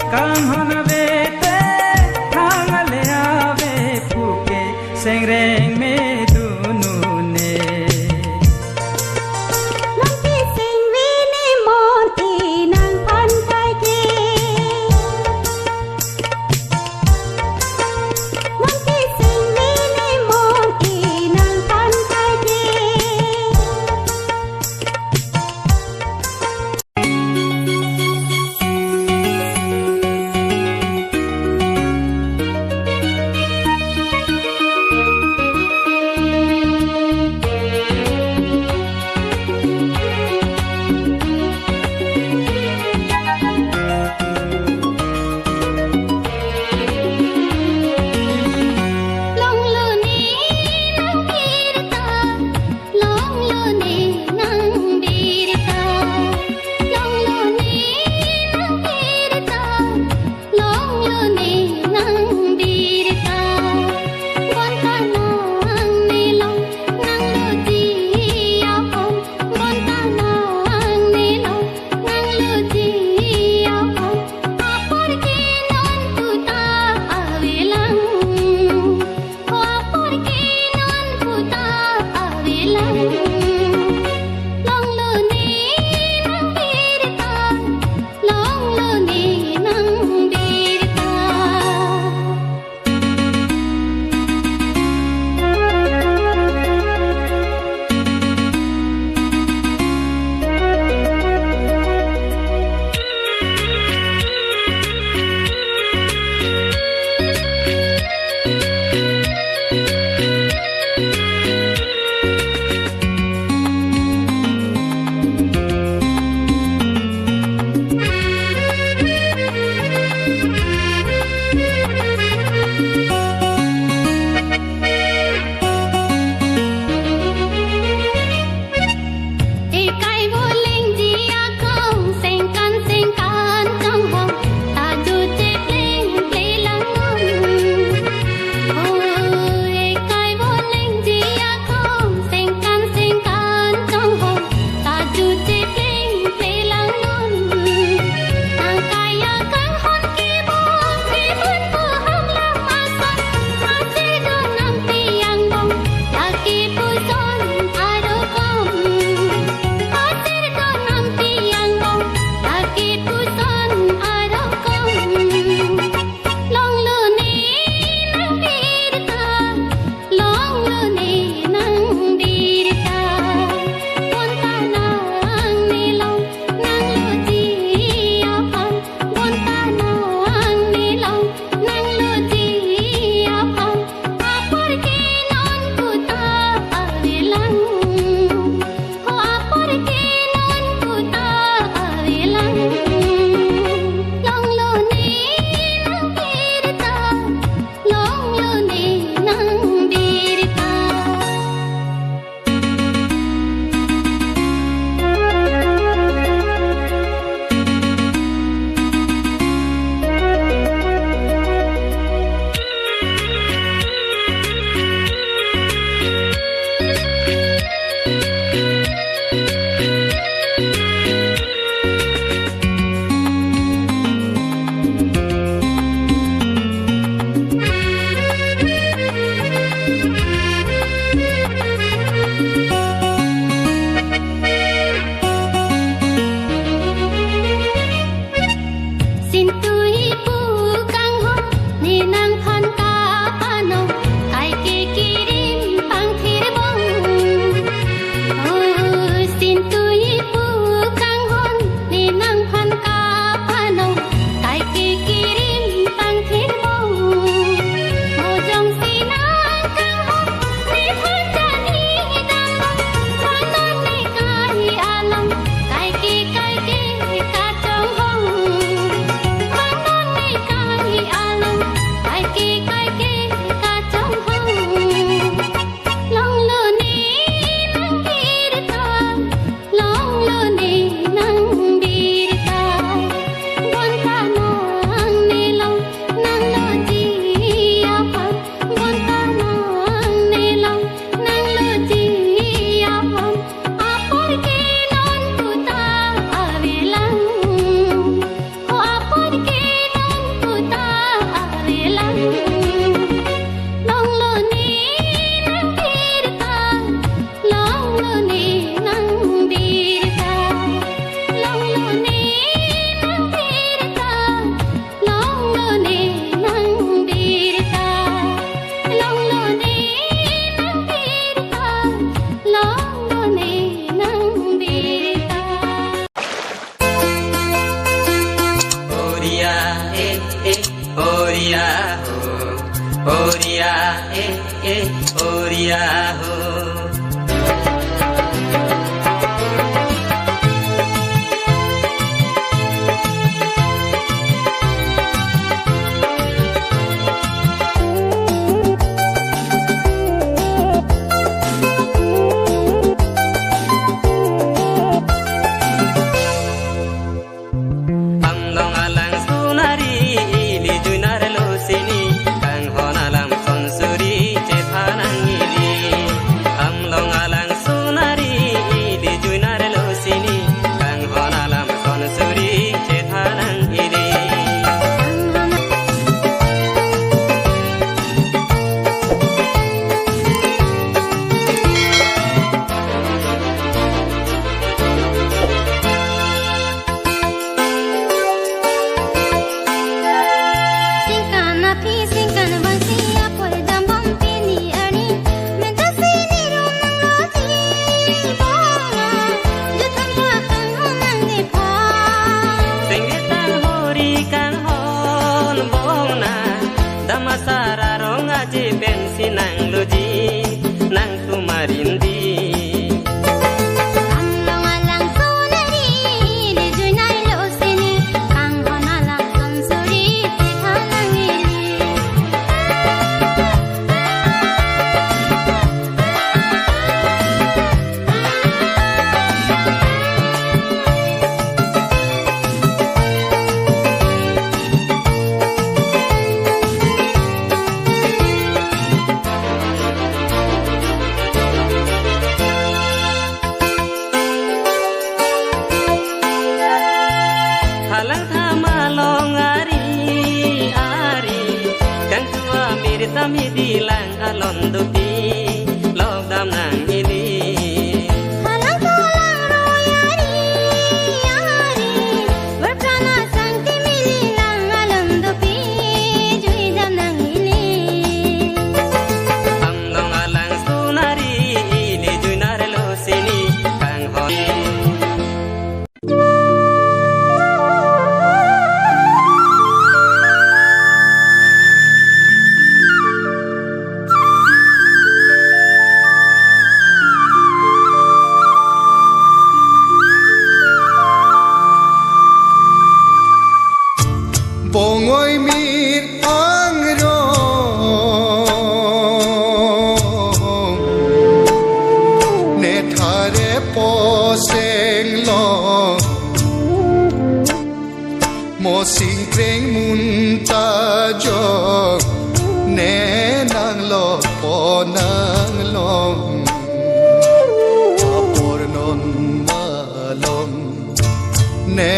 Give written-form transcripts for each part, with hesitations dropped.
Come on, baby, come on, ओरिया ए ओरिया हो Kami bilang alon dupi logam nang ini halang talang royari ari berprana sang timilang alon dupi juidam nang ini amdong alang sunari ini juinar lo sini kang hoi Bongoi mir ang rong ne thare po seng lo mo sing kreng mun ta jok ne nang lo po nang long apor non malong ne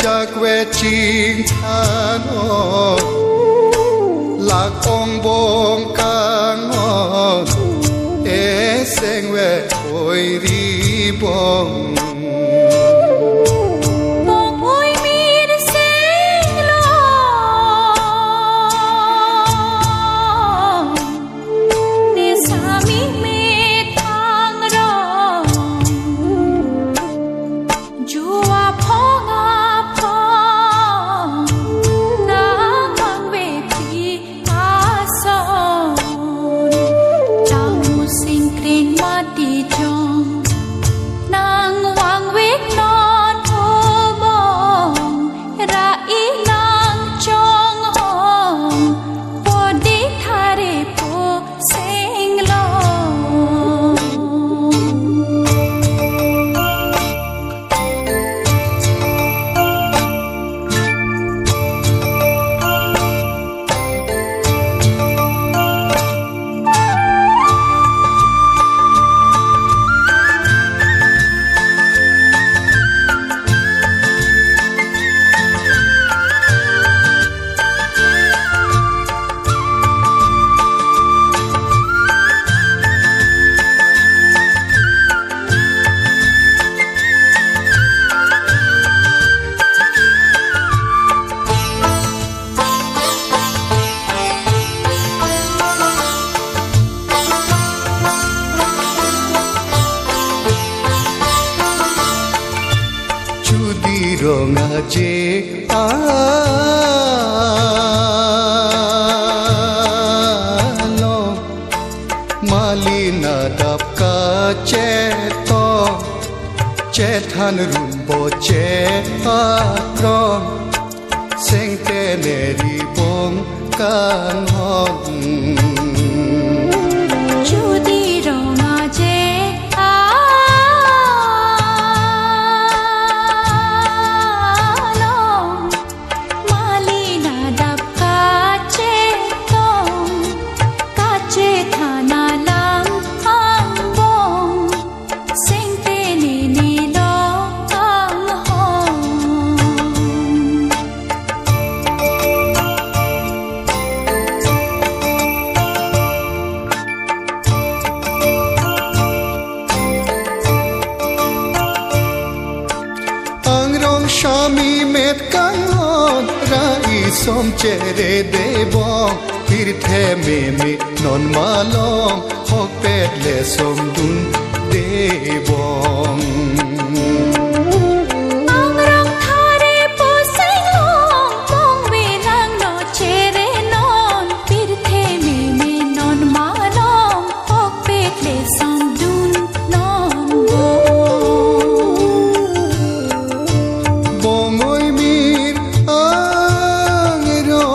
jakwe ching thano lạc ong bong kang on e seng we oi ri bong rongajik mali na dap ka che to che than run bo che a trom seng te ne ri bong kan hon যদি রঙা যে আলো মালিনা ডাব কাছে তো কাছে থানালাম আম্বং সেংতে নিল আং Hong Shami met kayon rai som chere debong tirthe me non malom hok pet le som dun debong Angrang thare posayong mong bilang no chere non tirthe me non malom hok pet le som dun non bo bongoy mir angro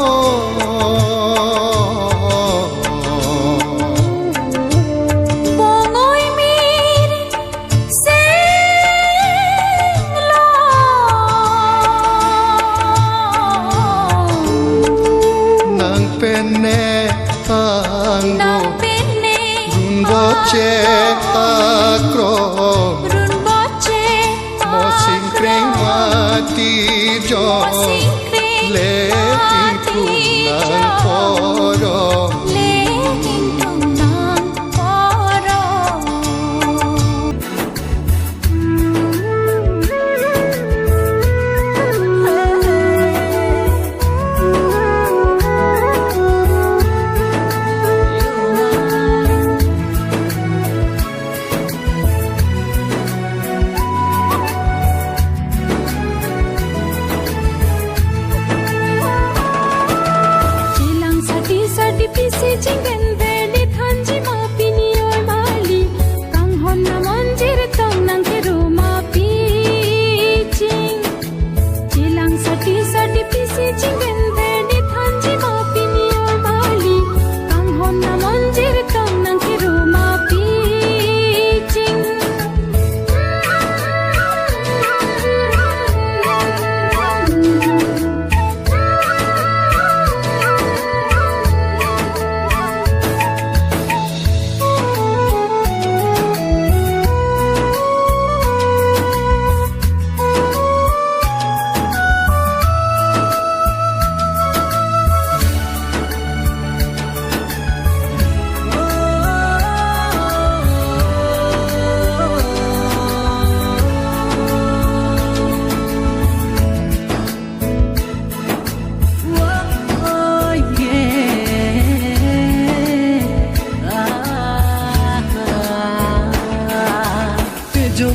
bongoy mir senglo nang penne angro nang penne run bo che akro run boche mo sing kreng mati jo le in tu nang poro le intung nang poro Chilang sati pisi jingen veli thanji ma pini oi mali kang hon na manjir tong nang ke ruma pi ching Chilang sati pisi jingen veli thanji ma pini oi mali kang hon na manjir tong nang ke ruma pi ching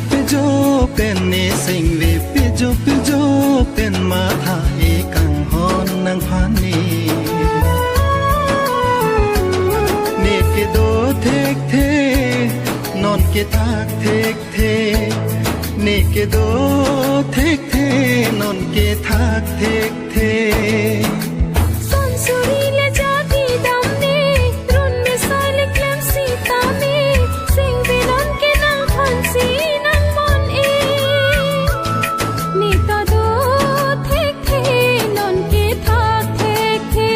Pejo pen ne sing ve pejo pen ma tha e kang hon nang phan ne ke do thek the non ke thak thek the ne ke do thek the non ke thak thek the Sonsurile jadi damne run me sale klem sita me sing bilan ke nang phansi nang mon e ni ta do thek the non ke thak thek the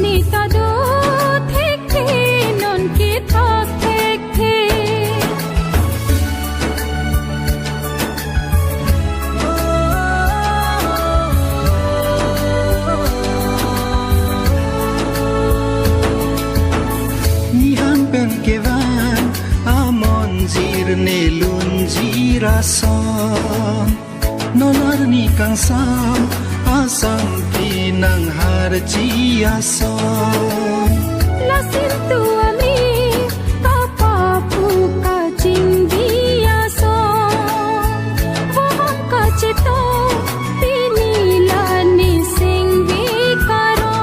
ni ta do thek the non ke thak thek the ni han pen ke van amon zir ne lun zira son nonar ni kang sam asam pi nang har chi ason La siento a mí, papa puka chindia son. Vaham ka chito, pinila ni sing vikaro.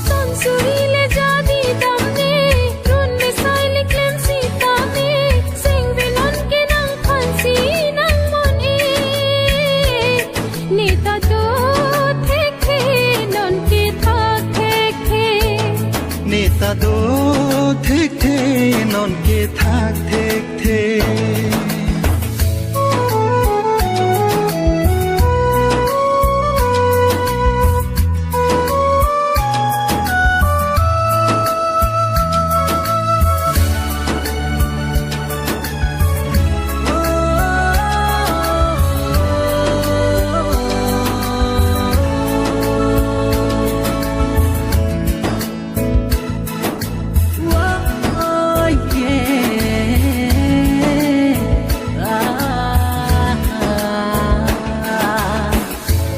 Sonsurile jadi damne, run me sa do thek the non ke thak thek the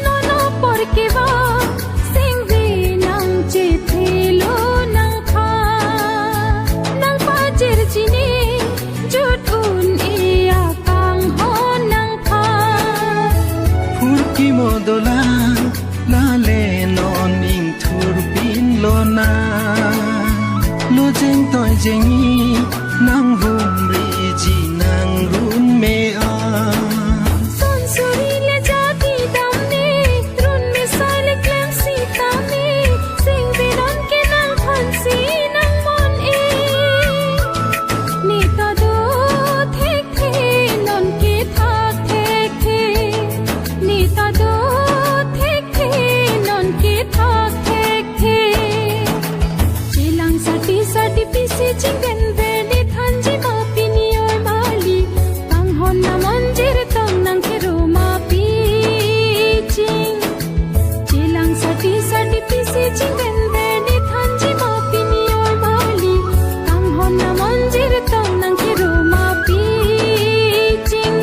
Nono porque va sing vi nang che thelo nang kha nang pa jir chini jut un ia kang ho nang kha phur ki modola la le non ing thur bin lo na lo jeng toi jengi nang hum ri ji nang run me a son suri le jati dam ni run me sai le klem si tam ni sing vi non ke nang phan si nang mon e ni ta do thek the non ke thak thek the ni ta do thek the non ke thak thek the chilang sati sati pisi chingen ve ni thanji ma pini oi mali tang hon na manjir tang nang ke ro ma pi ching chilang sati sati pisi chingen ve ni thanji ma pini oi mali tang hon na manjir tang nang ke ro ma pi ching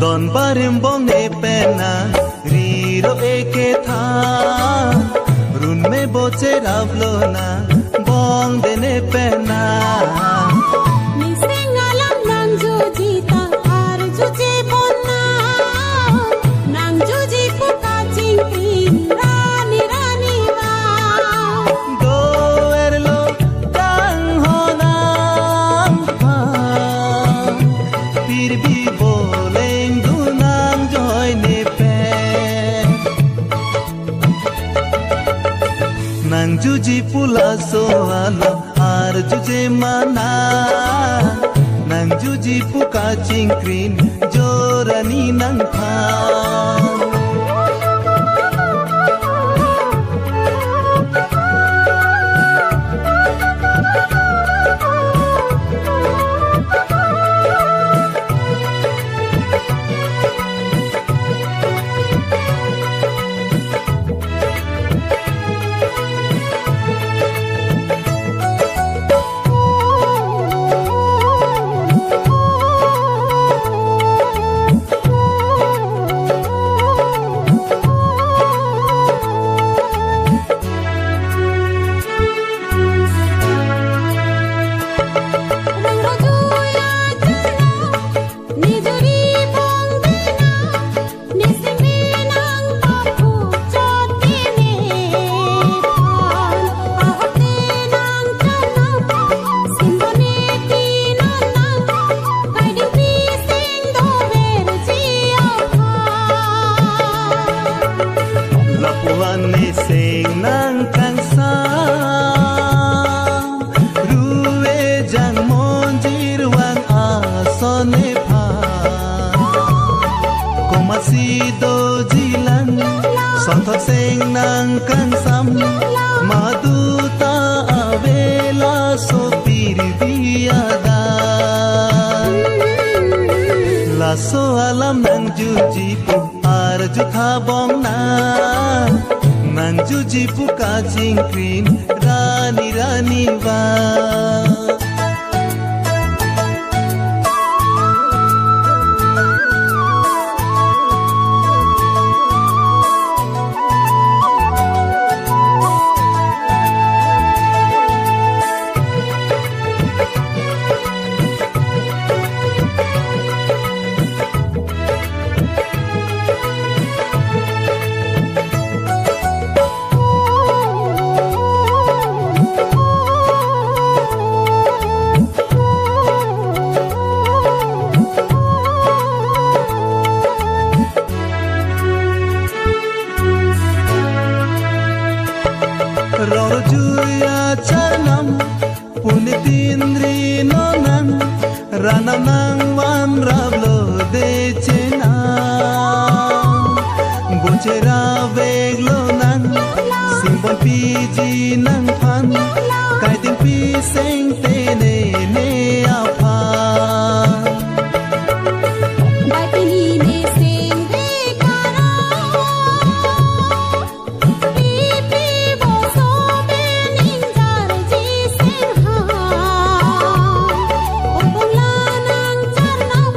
Don barim bong ne pena riro eke tha run me boche rablo na bong de ne pena Nising alam nang jujita ar juje bonna nang juji puka jingpin rani rani wa do erlo dang honang pha pir bi boleng dunang joy ne pen nang juji pula so alam ar juje mana nang juji puka cingkrin jorani nang pha sing nang kang sang ruwe jang monjir wang asone pha komasi do jilang sonthok sing nang kang sam maduta avela sopir biada laso alam nang juji pu ar jutha bong na nang juji puka jingkrin rani rani wa Rojuya chanam punitindri nonang rananang wan rablo de chena bochera veglo nang simbol piji nang phan kaiting pi seng te ne ne apha Batini ne sing ve kara pipi boso bening jar ji sing ha opula nang charnam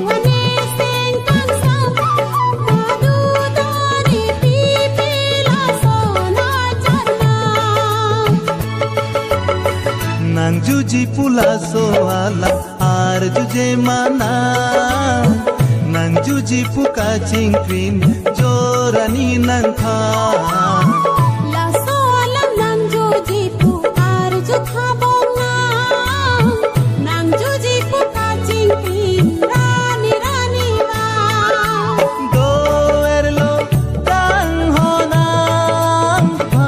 wane sing kang sam madu dori pipi la sona charnam nang juji pula so ala ar juje mana nang juji puka jingkrin jorani nang pha La solam nang juji pu ar jutha bonga nang juji pu ka jingpin rani rani wa do erlo dang honang pha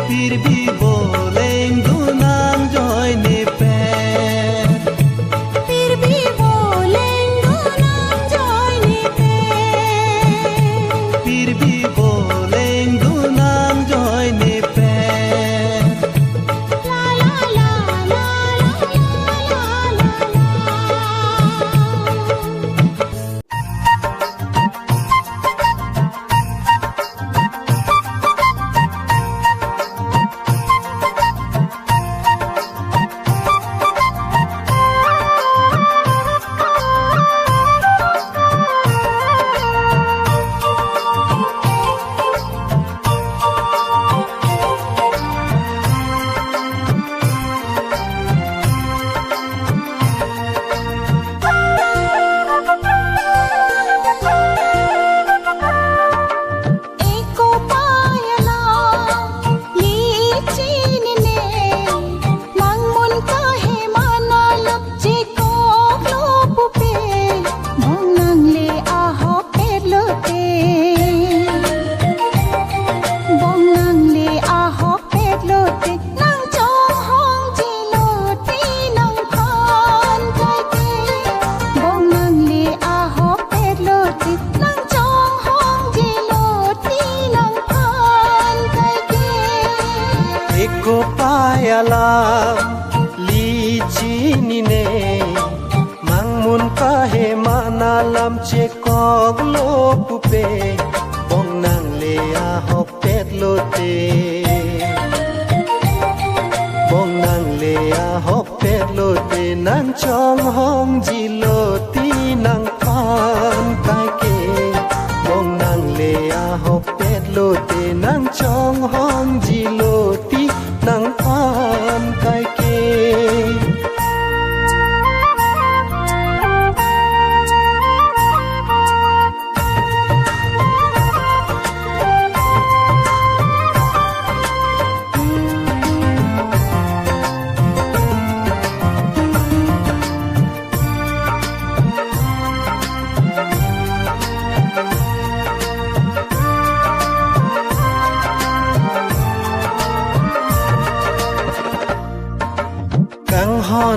pir bi boleng dunang joy ne pe fir bhi boleng dunam joy ne pe pir bi boleng alam li ni ne mangmun kahe manalam che kog lo pupe bong nang le a hop pet lo te bong nang le a hop pet lo te nang chong hong ji lo ti nang pan kai ke bong nang le a hop pet lo te nang chong hong ji lo ti nang pan kai ke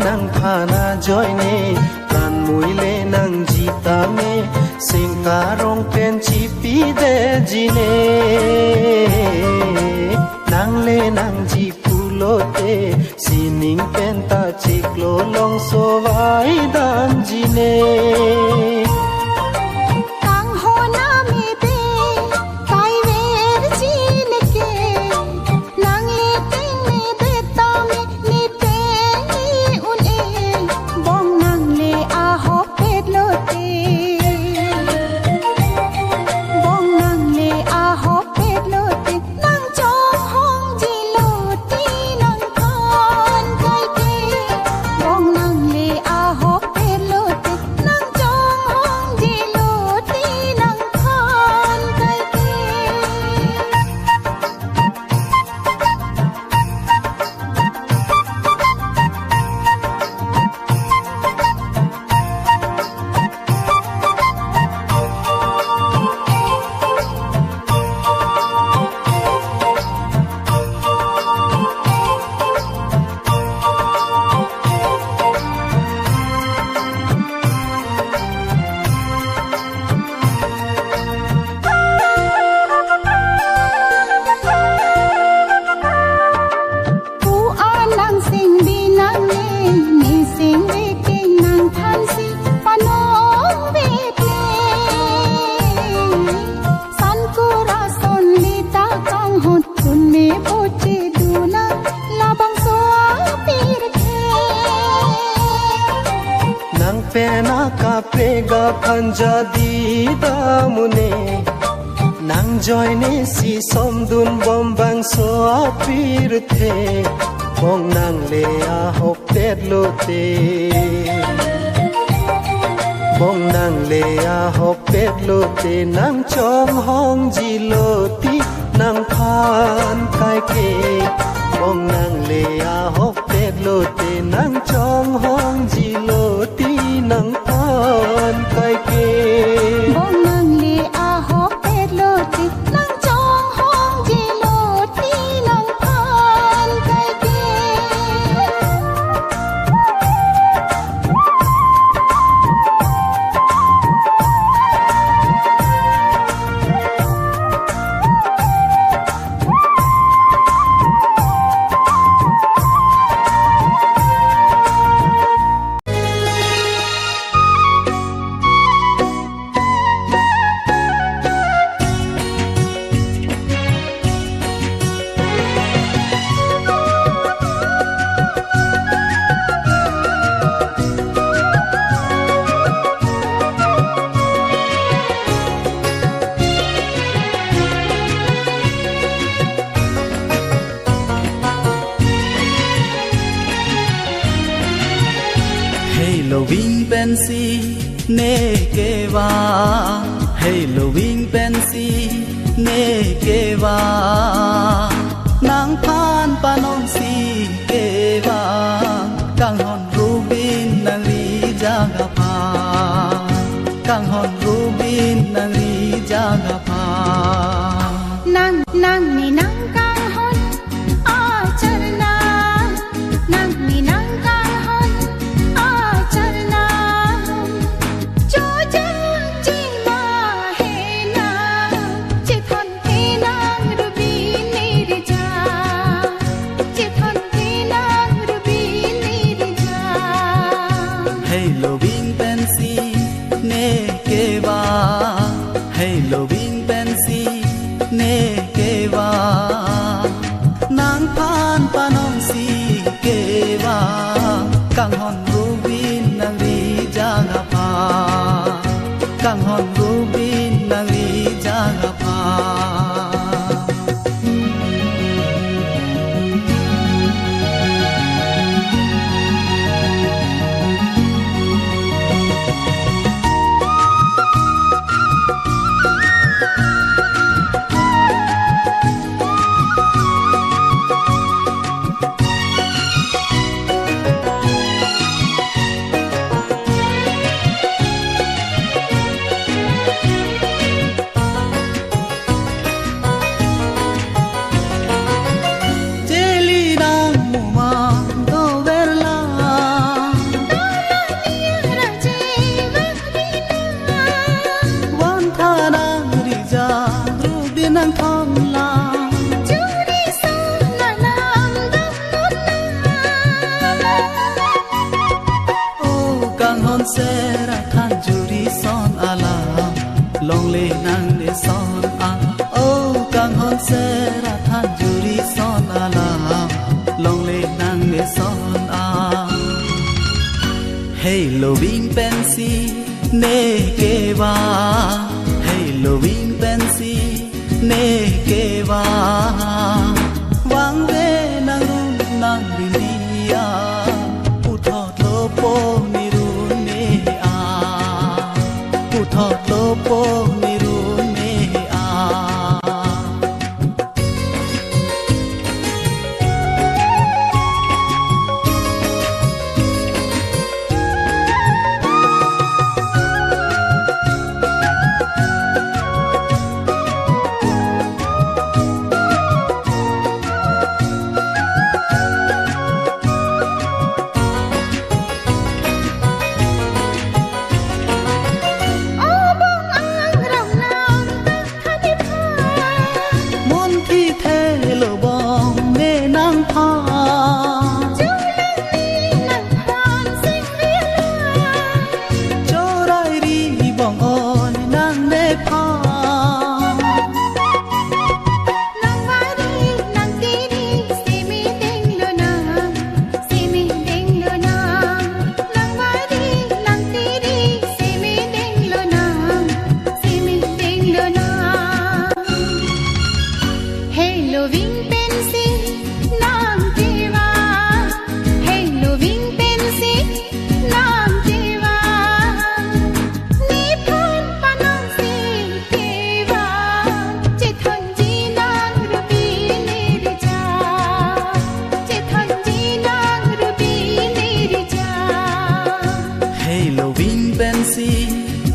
nang phana joy ne pran mui le nang jita me sing ka rong pen chi pi de ji ne nang le nang ji pulo te sining pen ta chik lo long so vai dan ji ne pena ka prega khanja di damune nang joy ne si som dun bom bang so apir the bong nang le a hop pet lo te bong nang le a hop pet lo te nang chong hong ji lo ti nang phan kai ke bong nang le a hop pet lo te nang chong hong ji lo ti nang pan kai ke bong nang le a hop pet lo ti nang chong hong ji lo ti nang pan kai ke Halloween pensi ne ke va Halloween pensi ne ke va nang phan panon si ke va kang hon rubin nang ri jaga pha kang hon rubin nang ri jaga pha nang nang ni nang kang hon a charna nang ni nang kang hon a charna cho cha chi ma he na chi thon the nang rubi ni ri ja chi thon the nang loving fancy ne kewa hey loving fancy ne kewa nang phan panon si kewa kang hon rubin nang ri janga pha kang hon rubin nang ri janga pha sera than juri son ala long le nang de son a oh kang hon sera than juri son ala long le nang de son a hey loving fancy ne kewa hey loving fancy ne kewa wang ve nang ru nang binia uthot lo po ni thot lo po ni ru ne a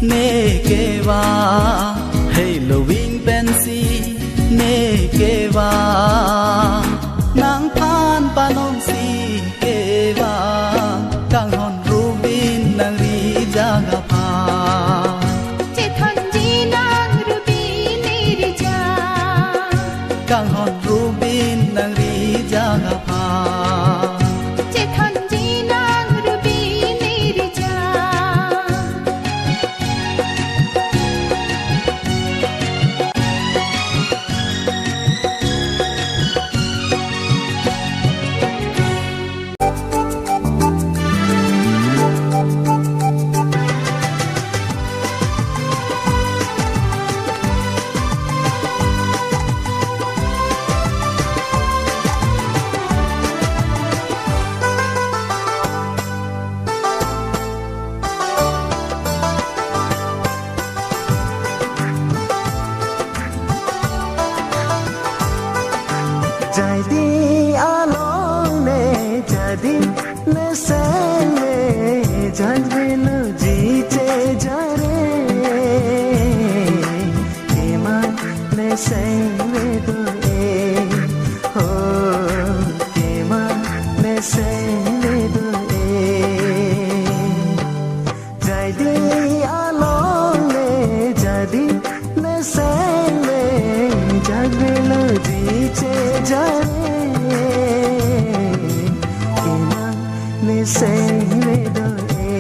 ne kewa hey loving fancy ne kewa nang phan panon si kewa kang hon rubin nang ri jaga pha che thon ji nang rubin ri ja kang hon rubin nang ri jaga pha che thon ji nang rubin ri ja jadi along ne jadi ne sang ne jajbe nu ji che jare kema ne sang ne do e ho kema ne sang ne do e jadi along ne jadi ne sang ne jajbe nu ji che jare kema ne sang ne do e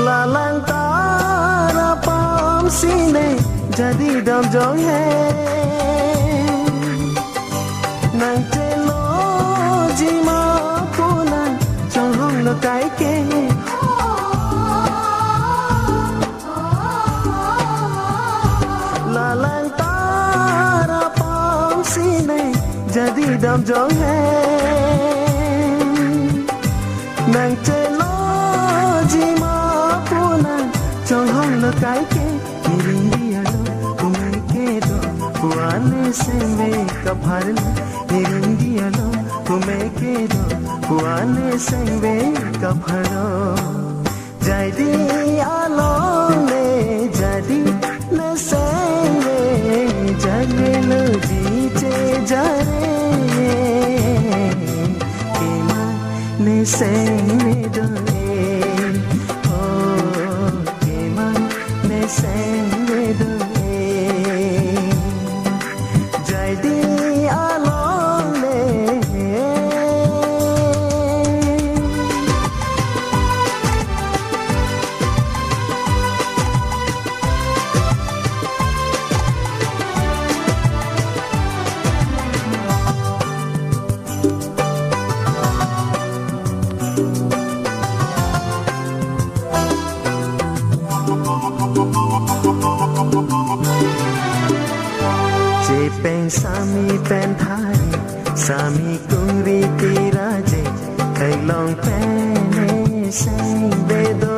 lalang tara pam sine jadi dam jong hai nang telo jima punan chong hong lo kai ke lalang tara pam sine jadi dam jong hai nang telo jima punan chong hong lo kai ke nirindia lo kumai ke do puane se me kabhar nirindia lo kumai ke do puane se me kabhar jadi along le jadi na se me jagme lo ji che jare kema ne se me do Sami pen thari sami kungri tiraje kai long pen sang be do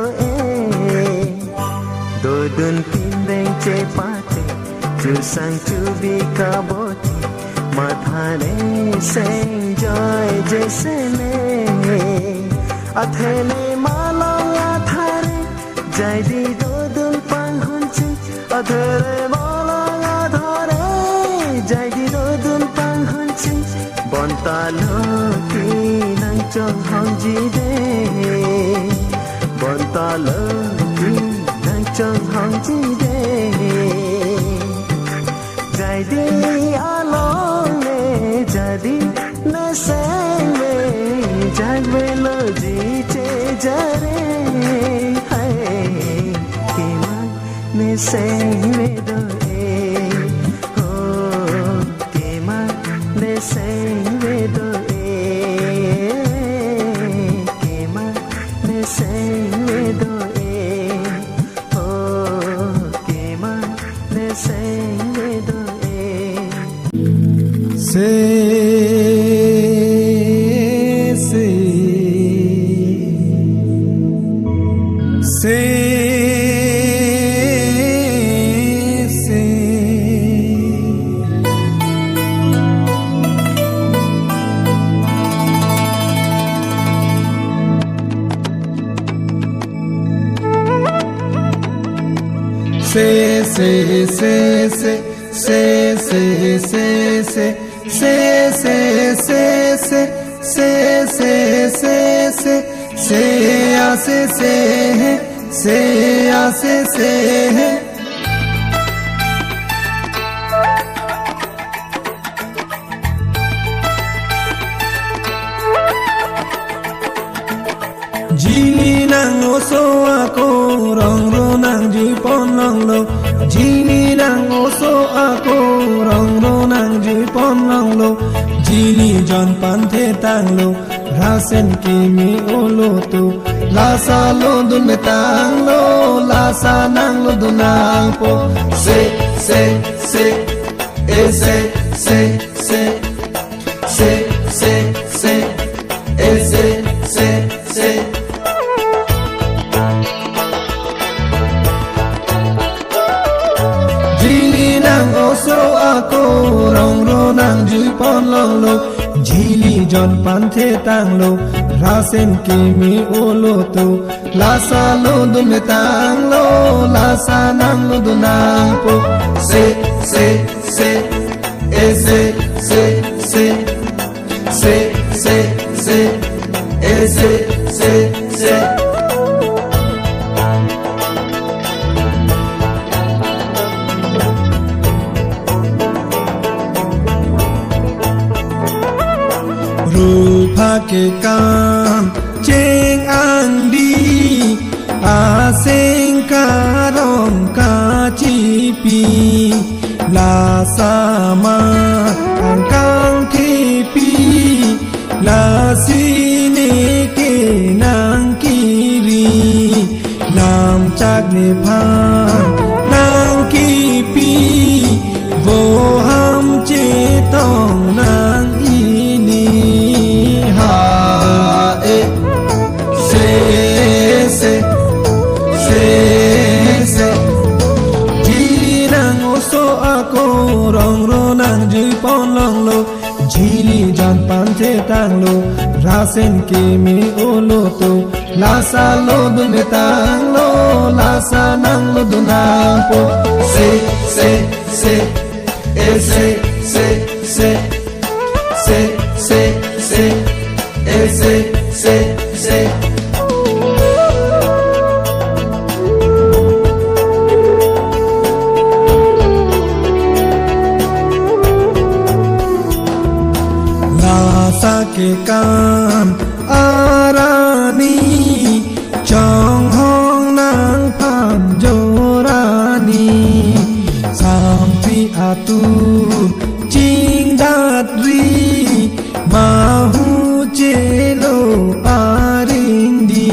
do dun pin deng che pate chu sang chu bi ka boti mathare sang joy jaise ne athene malong athare jai di do dun pang hun chi athare malong athare jai di do dun pang hun chi bon ta lo ki nang chong hong ji de bon ta lo ki nang chong hong ji de jai di along le jadi na sang le jag me lo ji che jare hai ki ma ne sang me do sang ve do ke ma ne sang ve do ke ma ne sang ve do se Jini nang oso ako rong ro nang ji pon long lo Jini nang oso ako rong ro nang ji pon long lo Jini jon pan the tang lo rasen ki mi olo tu lasa lo dun me tang lo lasa nang lo dun nang po se e se e se ako rong ro nang ji pon long lo jili jon pan the tang lo rasen ki mi olo tu lasa lo dun me tang lo lasa nang lo dun nang po se e se रूपा के काम cheng ang di aseng karong ka chi pi la sama ang kang thi pi la si ne ke nang kiri nam chak ne pha nang ki pi vô ham che tong nang y ni ha e se ji nang o so ako rong ro nang ji pon long lo ji li jan pan che tang lo ra sen ke mi o lo to la sa lo du me tang lo la sa nang lo du nang po se ese la ke kan arani chong hong nang phan jorani sampi atu ching dat ri mahu chelo arindi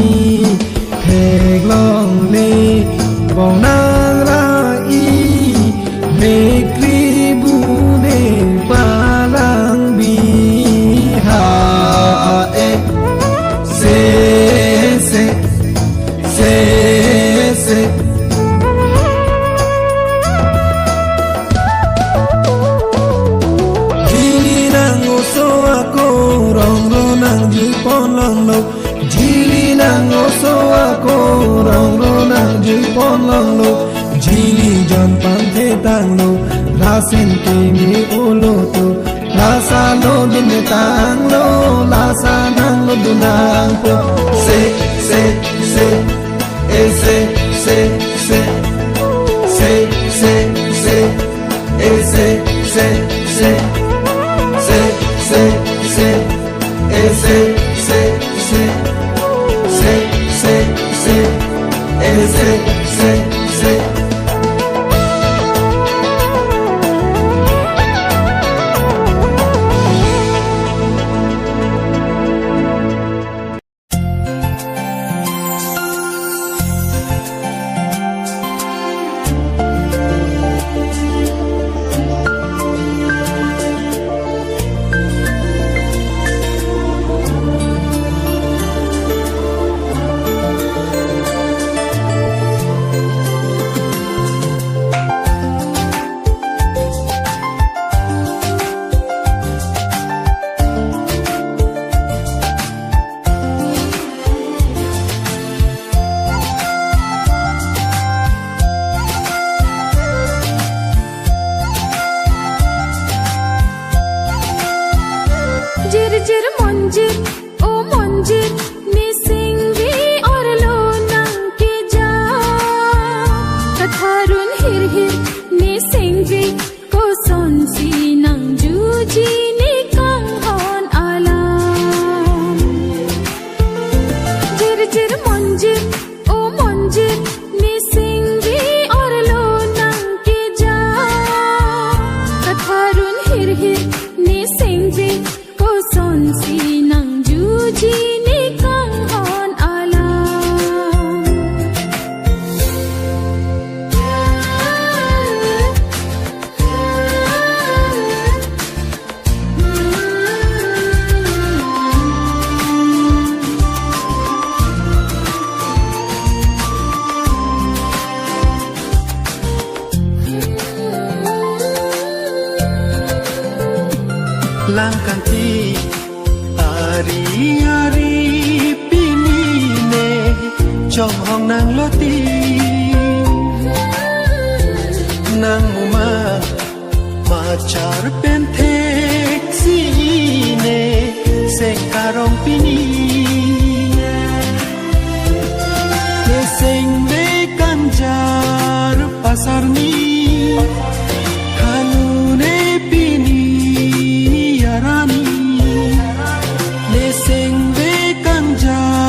phek long le bong nang ra i bekri bu ne palang bi ha e se jili nang o so ako rong ro nang ji pon long lo jili nang o so ako rong ro nang ji pon long lo jili jan pan the tang lo ra sen ke mi o lo to la sa lo du me tang lo la sa nang lo du nang po se Jir monjir o monjir ni singvi or lo nang ke ja katharun hir hir ni singvi ko son si nang juji ni kang hon alam jir monjir o monjir ni singvi or lo nang ke ja katharun hir hir ni singvi son si nang juji ni kang hon alam langkang ti ari pini ne trong hong nang lo ti nang muma machar pen thek si ne se karong pini ne seng de kanjar pasar ni kanune pini yarani le seng de kanjar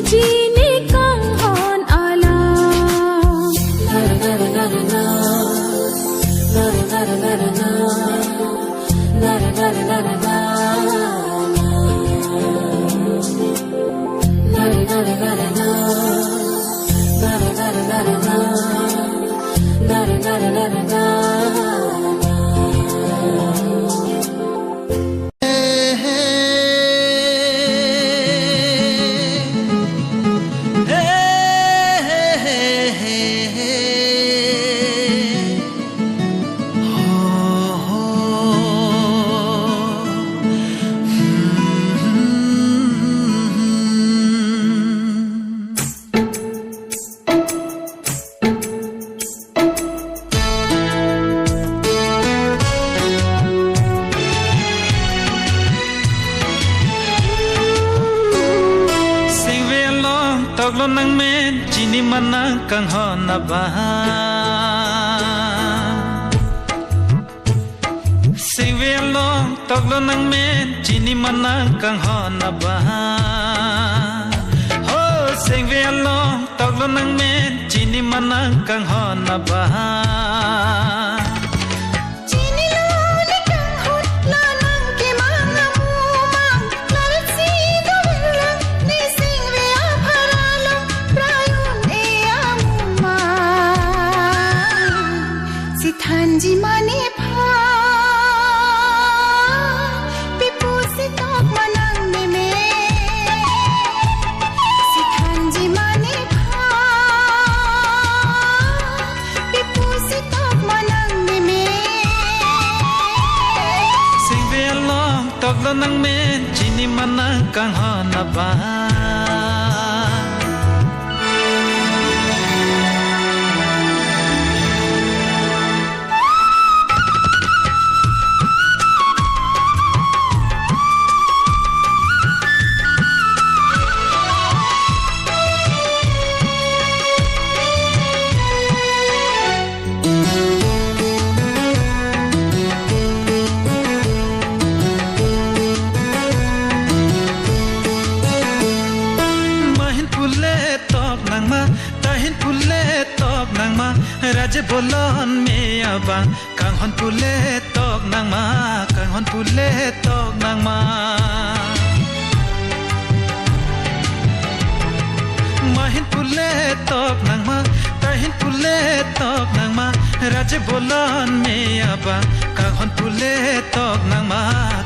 jini kang hon ala toglo nang men chini manang kang hona ba singvelo toglo nang men chini manang kang hona ba ho singvelo toglo nang men chini manang kang hona ba Hanji mane pha pipu se tok manang me me si hanji mane pha pipu se tok manang me me sing ve long tok lo nang men chini manang kang hona ba raja bolon me aba kang hon pule tok nang ma kang hon pule tok nang ma mahin pule tok nang ma tahin pule tok nang ma raja bolon me aba kang hon pule tok nang ma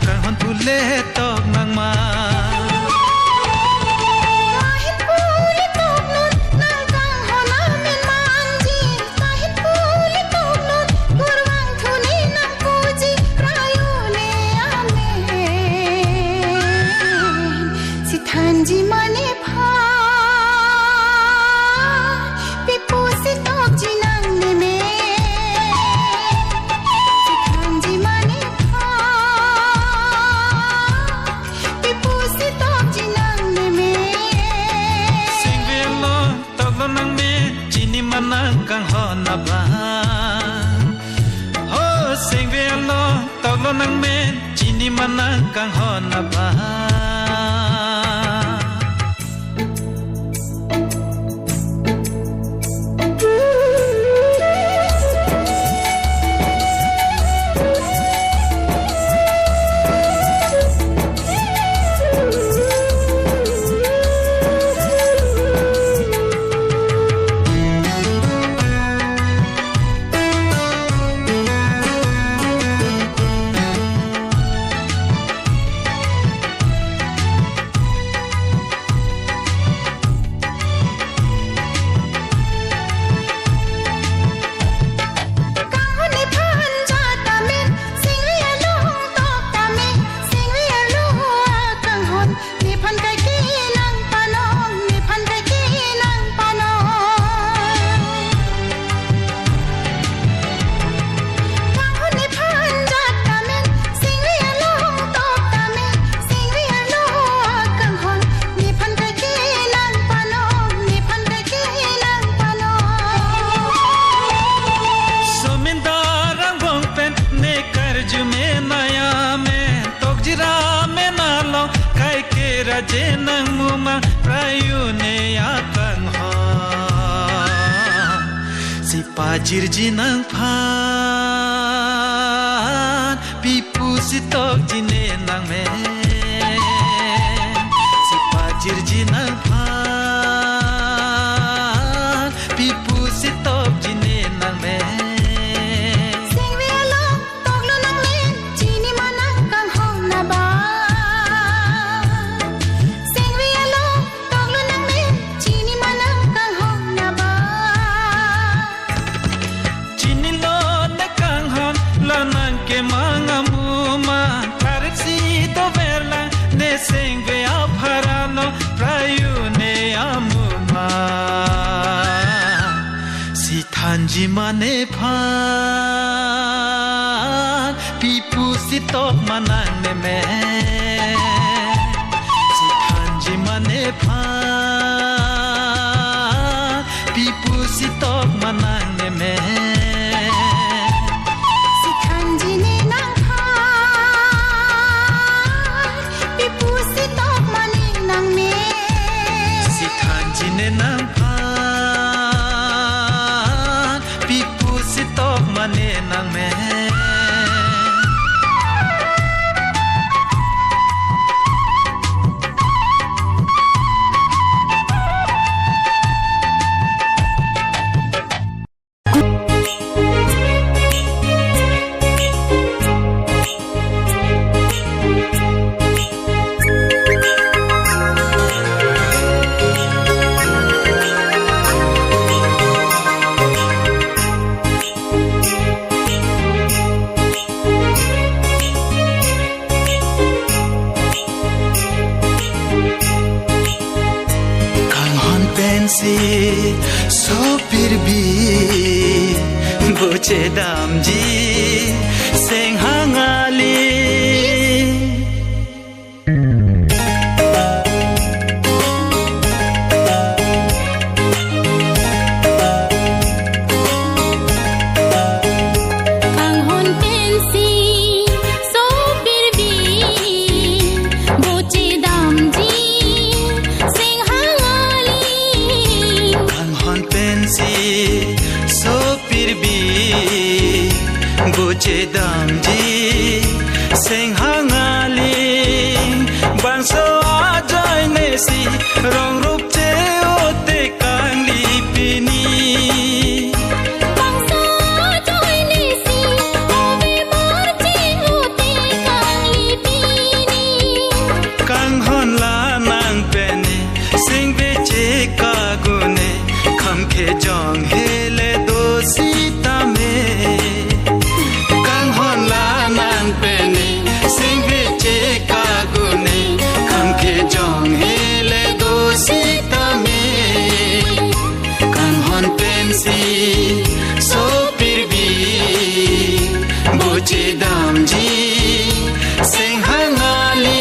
kang hon pule tok nang ma Hanji mane pha pipu se tok jinang me me hanji mane pha pipu se tok jinang me me sing ve lo tok lo nang me chini manang kang hona ba ho sing ve lo tok lo nang me chini manang kang hona ba pajirji nang phan pipu sitok jine nang me si pajirji nang phan pipu sitok jine nang me Sing we along tog lo nang len chini manang kang hong na ba Sing we along tog lo nang len chini manang kang hong na ba chini lo na kang hon la nang ke manga mu ma parsi to verla ne sing we apharano prayu ne amuma si thanji mane phan pipu sitok manang ne me si thanji mane phan pipu sitok manang ne me Si thanji ne nang phan pipu si tok mani nang me si thanji ne nang phan pipu sitok mane nang me so pir bi boche dam ji seng hangali Kang hon pensi so pirbi boche dam ji sing hangali kang hon pensi so pir bi boche dam ji seng hangali bang so ajai ne si rong rup che ote kang li pini Bang so joy ne si ove mar ching ote kang li pini kang hon la nang pene sing ve che ka gune kham khe jong hele do sita me kang hon la nang pene sing ve che ka gune kham khe jong hele do sita me kang hon pensi so pirbi boche dam ji sing hangali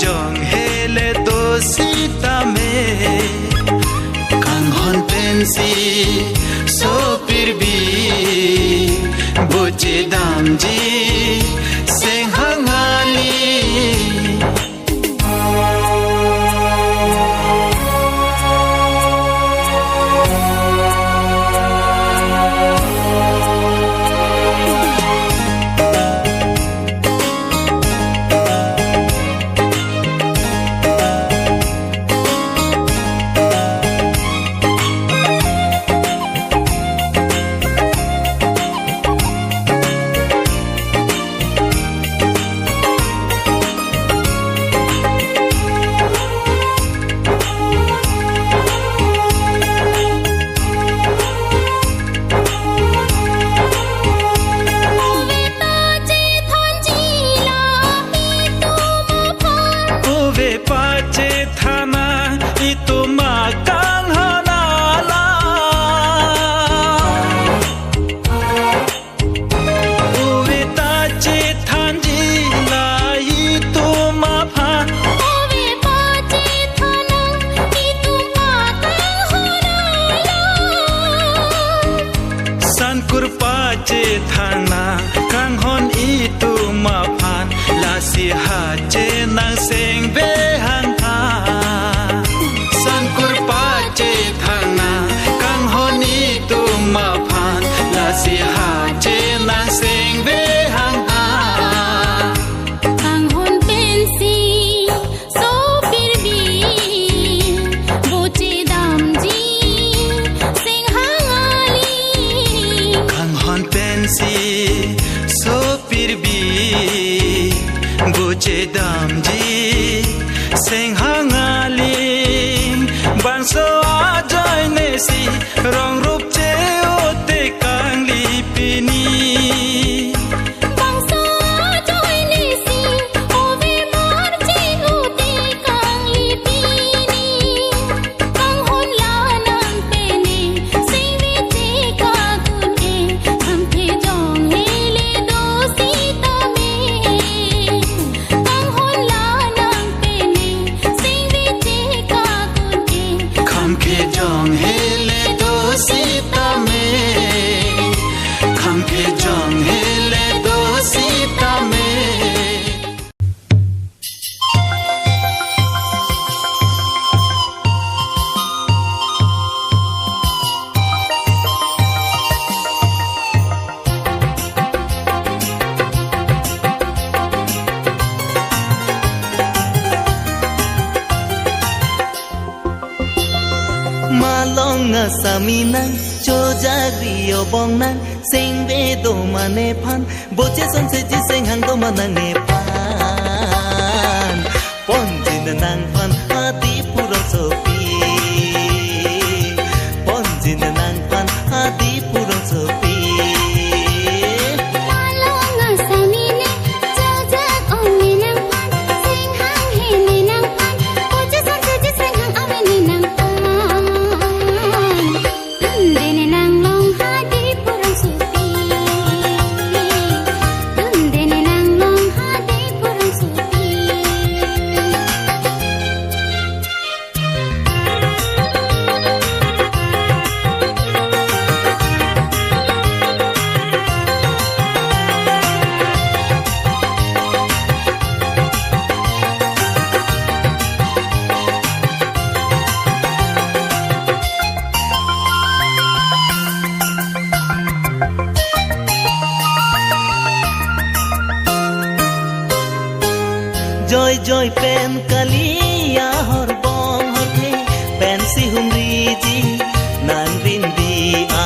jong hele dosita me kanghon pensi so pirbi buci damji sing hangali Saminang chojagri obong nang sing be do mane phan boche son se ji sing hang do manang ne pan pon jin nang phan ati puro sopi pon jin nang phan ati puro sopi Joy joy pen kalia hor bong hor the pen si humri ji nang rindi a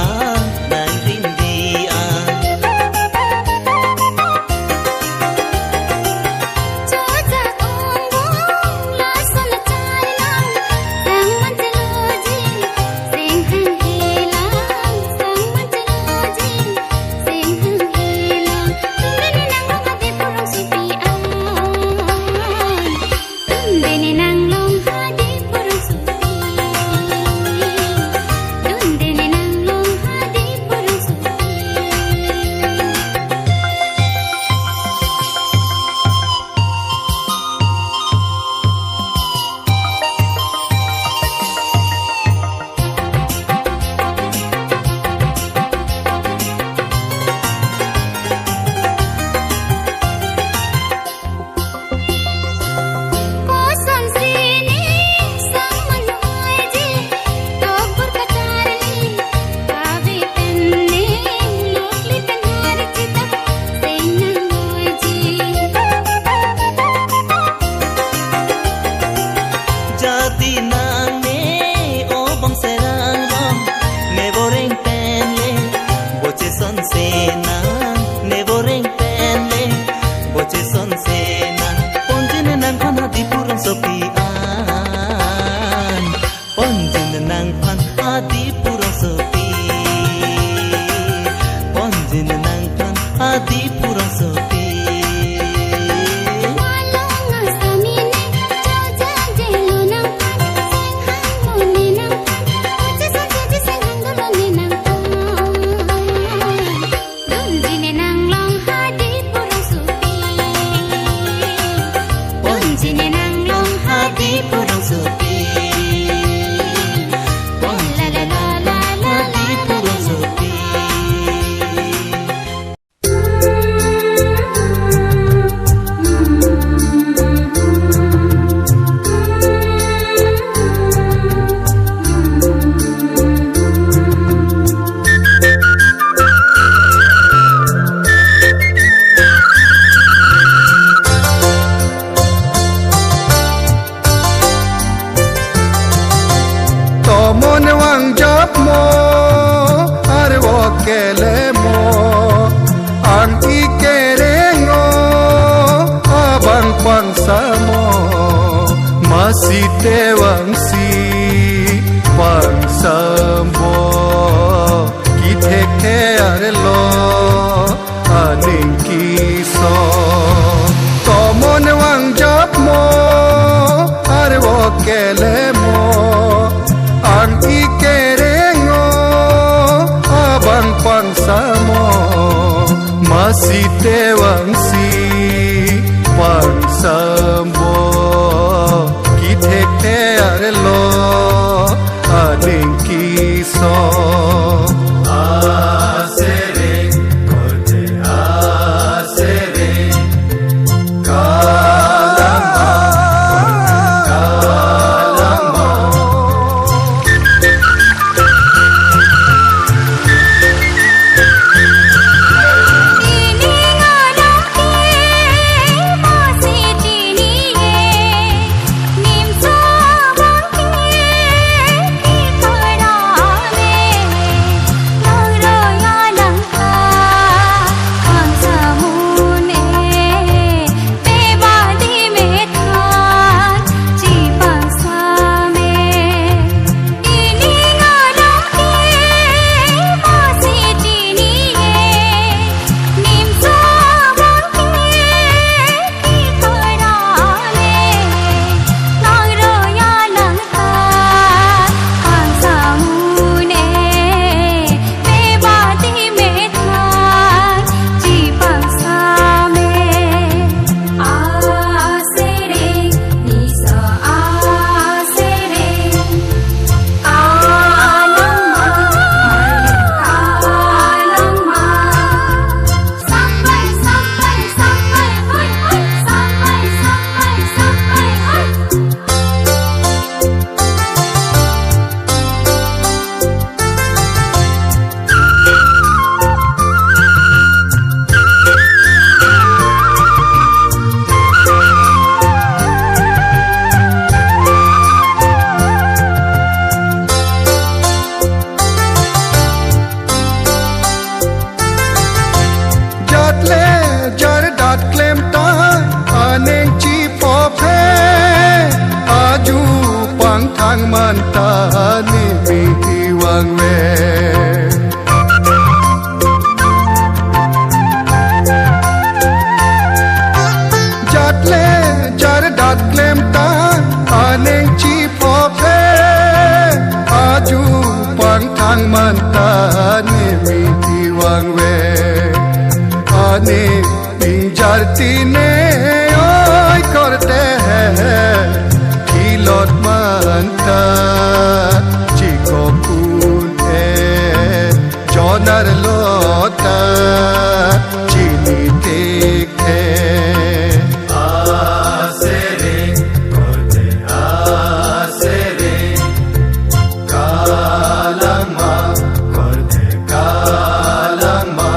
nang rindi a Choja ong bong la sol chai lang sang man chalo ji sing hang he lang sang man chalo ji sing hang he lang tumne nang long ha de purong supi a tumne nang long ha de purong supi si te wang si wang sambo ki thek the are lo aning ki so tomon wang jap mo are wo kele mo ang ikerengo abang pang samo masih tewang si pang sambo kitek te are lo aning kiso asere kote asere mantani mi wang we jatle jar dat klem ta aneng chi phope aju pang thang mantani mi wang we ane pinjar tine oi korte hai Lord manta chiko pune jonar lota chini tekhe asere kote asere kalama kote kalama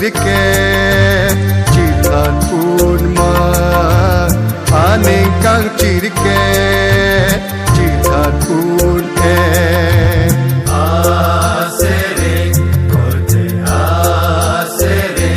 chirike chitan pun ma aning kang chirike chitan pun asere kote asere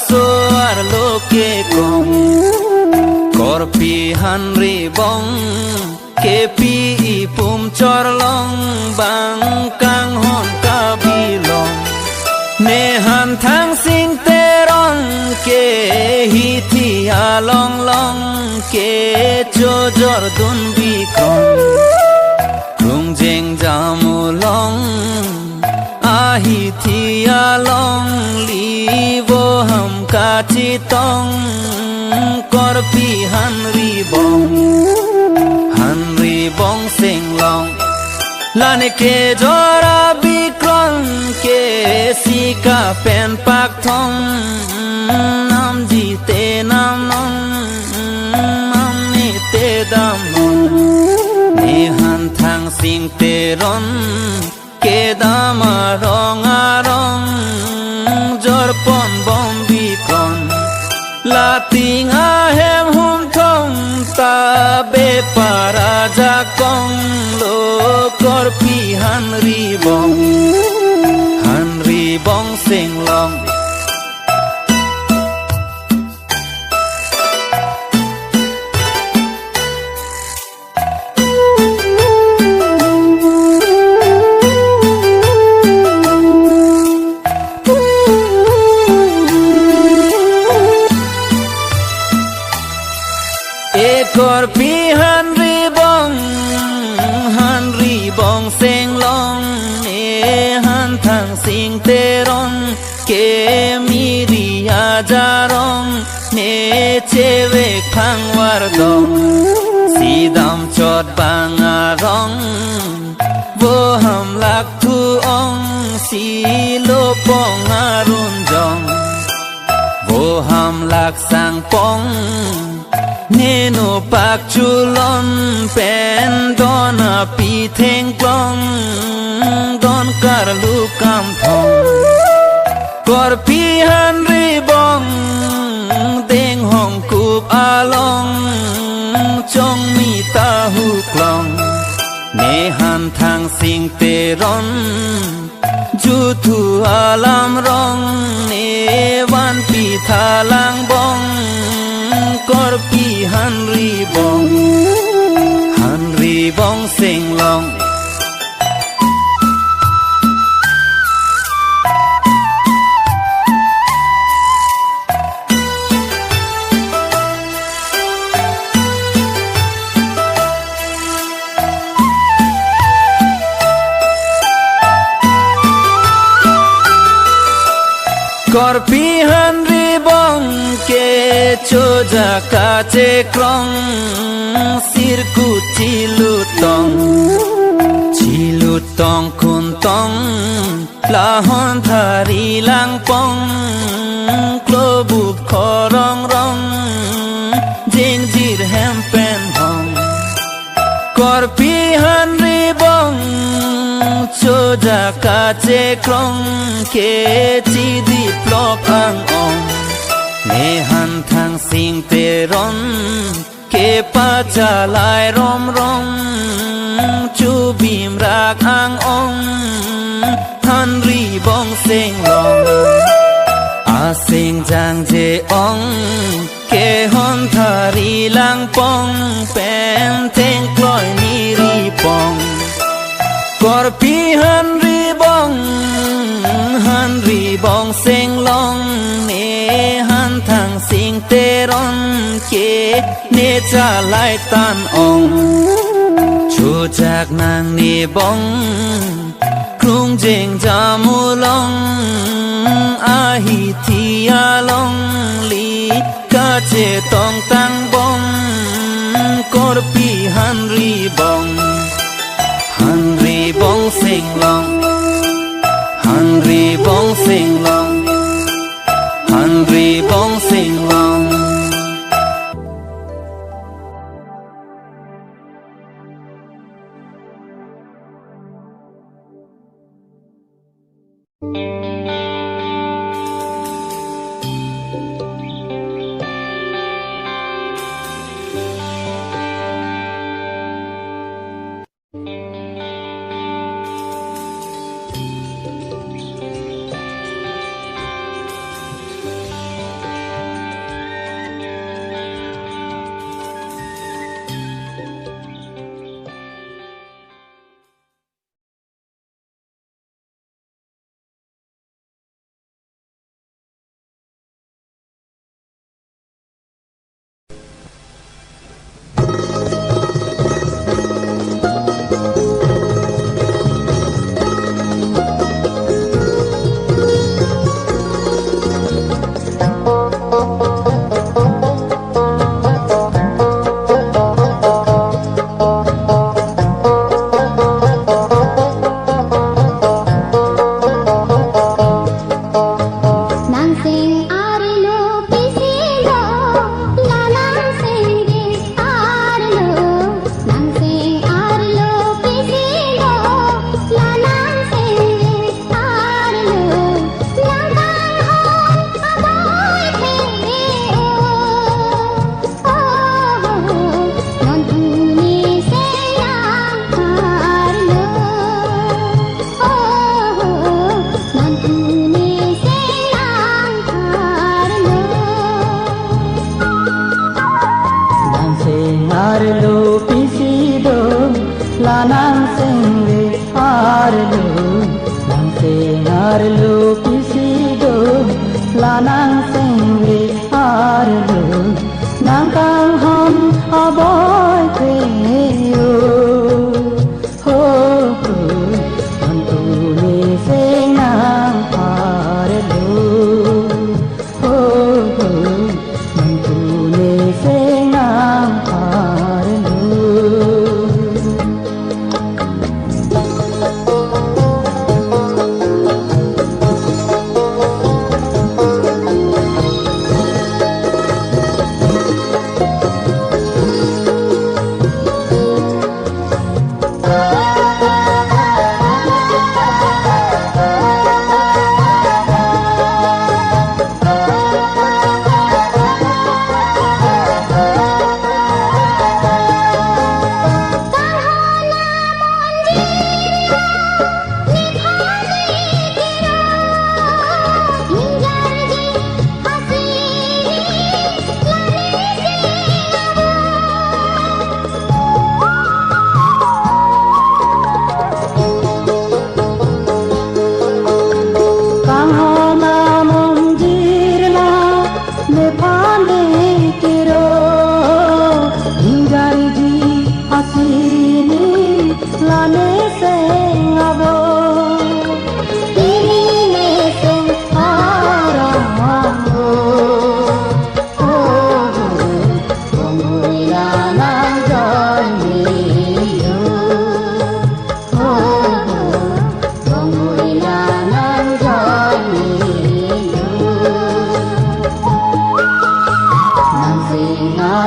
suar loke kong korpi hanri bong kepi ipum chorlong bang kang hon kabilong nehan thang sing terong ke hiti along long ke chojor dun bi kong rung jeng jamulong ahi thi along li vô hầm ca chi tông korpi hanri bong sing long lane ke jora bikron ke sika pen pak thong nam ji te nam nong nam ni te dam nong ne han thang sing te ron ke dama rong arong jor pon bom bikon la ting a hem hum thong ta be para ja kong lo korpi hanri bong sing long korpi hanri bong sing long e han thang sing teron ke miriya jarong ne chewe khang war dong sidam chot bangarong wo ham lak thu ong si lo pong arun jong wo ham lak sang pong nenu pak chulon pen dona pi theng plong don kar lu kam thong korpi hanri bong deng hong kup along chong mi ta hu klong ne han thang sing te ron ju thu alam rong ne wan pi thalang bong korpi hanri bong sing long korpi hanri bong ke choja ka che krong sirku chilutong kun tong la hon thari lang pong klobu khorong rong jing jir hem pen hong korpi hanri bong cho jaka che krong ke chi di plop ang ong ne han thang sing te ron ke pa cha lai rom rom chu bim rak ang ong han ri bong sing long a sing jang je ong ke hon thari lang pong pen theng kloi ni ri pong kor pi han ri bong sing long ne han thang sing te ron ke ne cha lai tan ong chu jak nang ni bong krung jeng jamu long a hi thi a long li ka che tong tang bong kor pi han ri bong sing long han ri bong sing long han ri bong sing long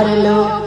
Arlo